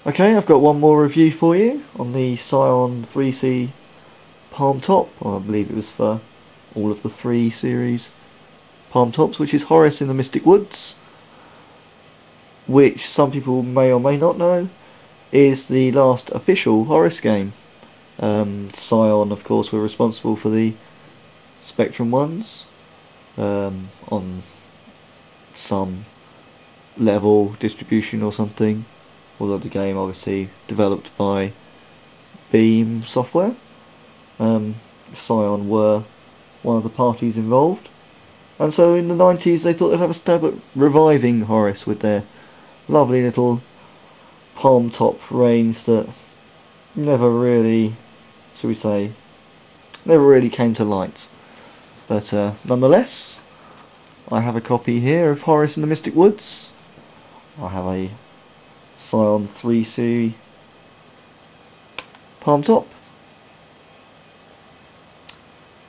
Okay, I've got one more review for you on the Psion 3C palmtop. I believe it was for all of the 3 series palmtops, which is Horace in the Mystic Woods, which some people may or may not know is the last official Horace game. Psion, of course, were responsible for the Spectrum ones on some level distribution or something, although the game obviously developed by Beam Software. Psion were one of the parties involved, and so in the 90s they thought they'd have a stab at reviving Horace with their lovely little palm top range that never really, shall we say, never really came to light. But nonetheless, I have a copy here of Horace in the Mystic Woods. I have a Psion 3C palm top.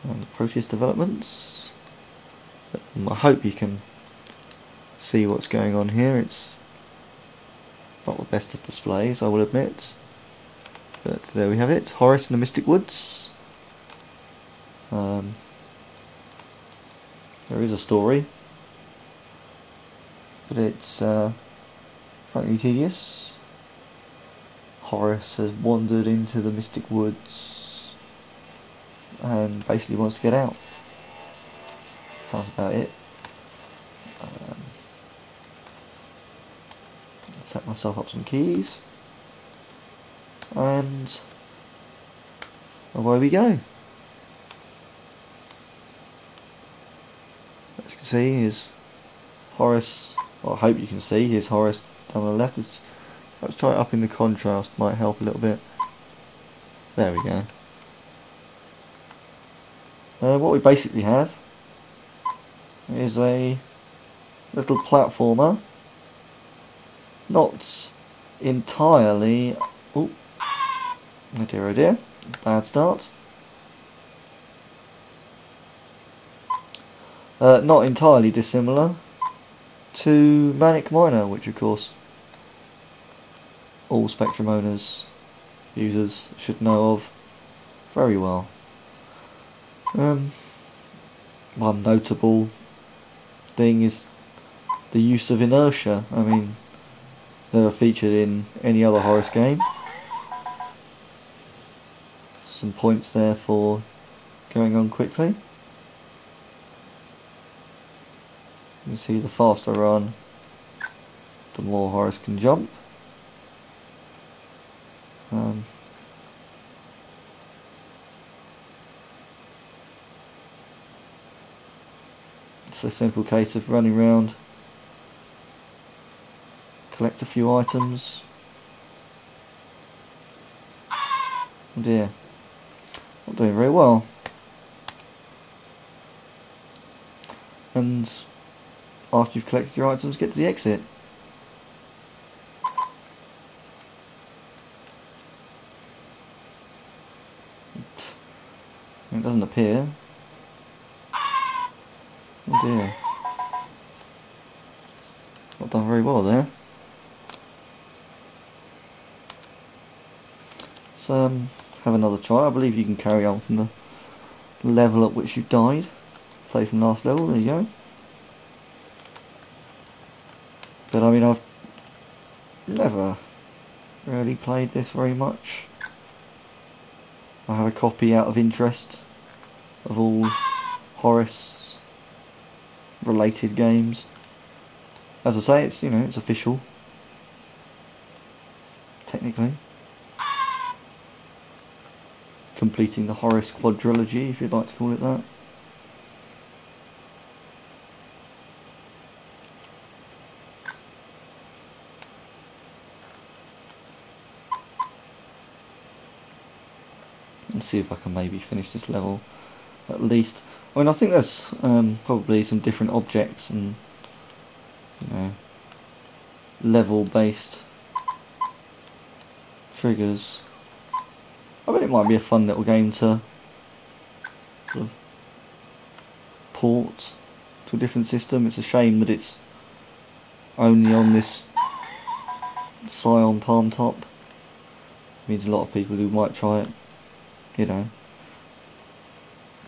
And the Proteus developments. I hope you can see what's going on here. It's not the best of displays, I will admit. But there we have it, Horace in the Mystic Woods. There is a story, but it's frankly tedious. Horace has wandered into the Mystic Woods and basically wants to get out. Sounds about it. Set myself up some keys, and away we go. As you can see, here's Horace. Well, I hope you can see. Here's Horace down the left. Let's try it up in the contrast. Might help a little bit. There we go. What we basically have is a little platformer. Not entirely. Oh dear, oh dear. Bad start. Not entirely dissimilar to Manic Miner, which of course all Spectrum owners, users should know of very well. One notable thing is the use of inertia. I mean, never featured in any other Horace game. Some points there for going on quickly. You can see the faster I run, the more Horace can jump. It's a simple case of running around, collect a few items. Oh dear, not doing very well. And after you've collected your items, get to the exit. It doesn't appear. Oh dear. Not done very well there. Let's have another try. I believe you can carry on from the level at which you died. Play from last level, there you go. But I mean, I've never really played this very much. I have a copy out of interest of all Horace related games. As I say, it's, you know, it's official technically. Completing the Horace quadrilogy, if you'd like to call it that. Let's see if I can maybe finish this level at least. I mean, I think there's probably some different objects and, you know, level based triggers. I bet it might be a fun little game to sort of port to a different system. It's a shame that it's only on this Psion palmtop. Means a lot of people who might try it, you know.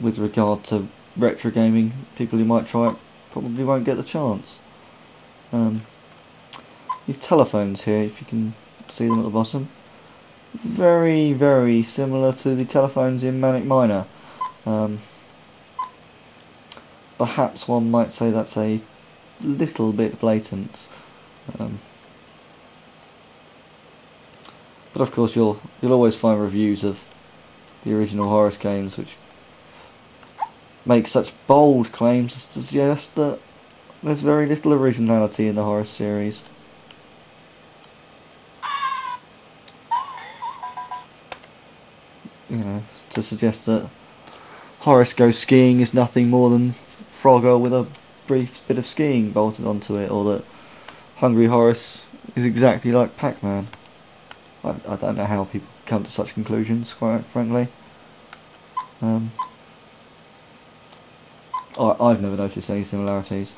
With regard to retro gaming, people who might try it probably won't get the chance. These telephones here, if you can see them at the bottom, very, very similar to the telephones in Manic Miner. Perhaps one might say that's a little bit blatant. But of course you'll always find reviews of the original Horace games which make such bold claims as to suggest that there's very little originality in the Horace series. You know, to suggest that Horace Goes Skiing is nothing more than Frogger with a brief bit of skiing bolted onto it, or that Hungry Horace is exactly like Pac-Man. I don't know how people come to such conclusions, quite frankly. I've never noticed any similarities.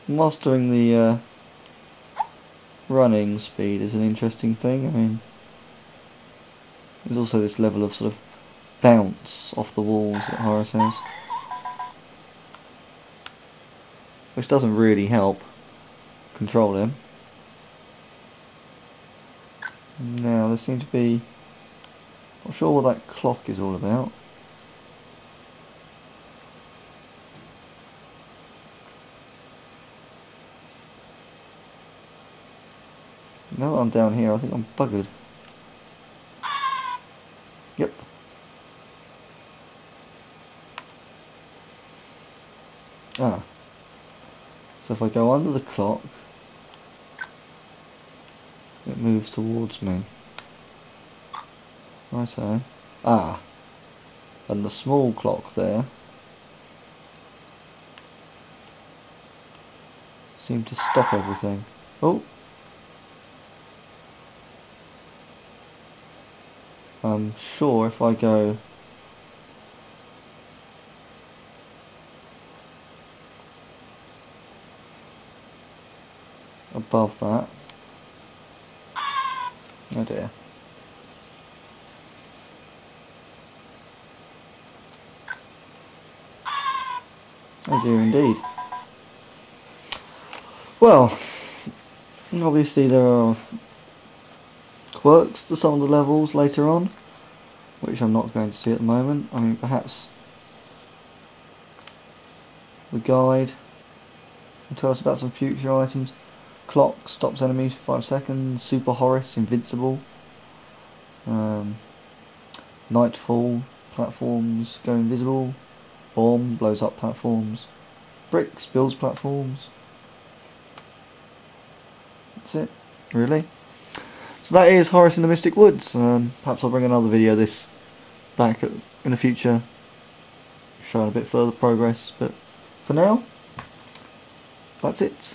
Mastering the running speed is an interesting thing. I mean, there's also this level of sort of bounce off the walls that Horace has, which doesn't really help control him. Now there seems to be, not sure what that clock is all about. Now that I'm down here, I think I'm buggered. Yep. Ah. So if I go under the clock, it moves towards me. Righto. Ah. And the small clock there seemed to stop everything. Oh. I'm sure if I go above that. Oh dear. Oh dear indeed. Well, obviously there are quirks to some of the levels later on, which I'm not going to see at the moment. I mean, perhaps the guide will tell us about some future items. Clock stops enemies for 5 seconds. Super Horace, invincible. Nightfall, platforms go invisible. Bomb blows up platforms. Bricks builds platforms. That's it, really. So that is Horace in the Mystic Woods. Perhaps I'll bring another video of this back in the future, showing a bit further progress, but for now, that's it.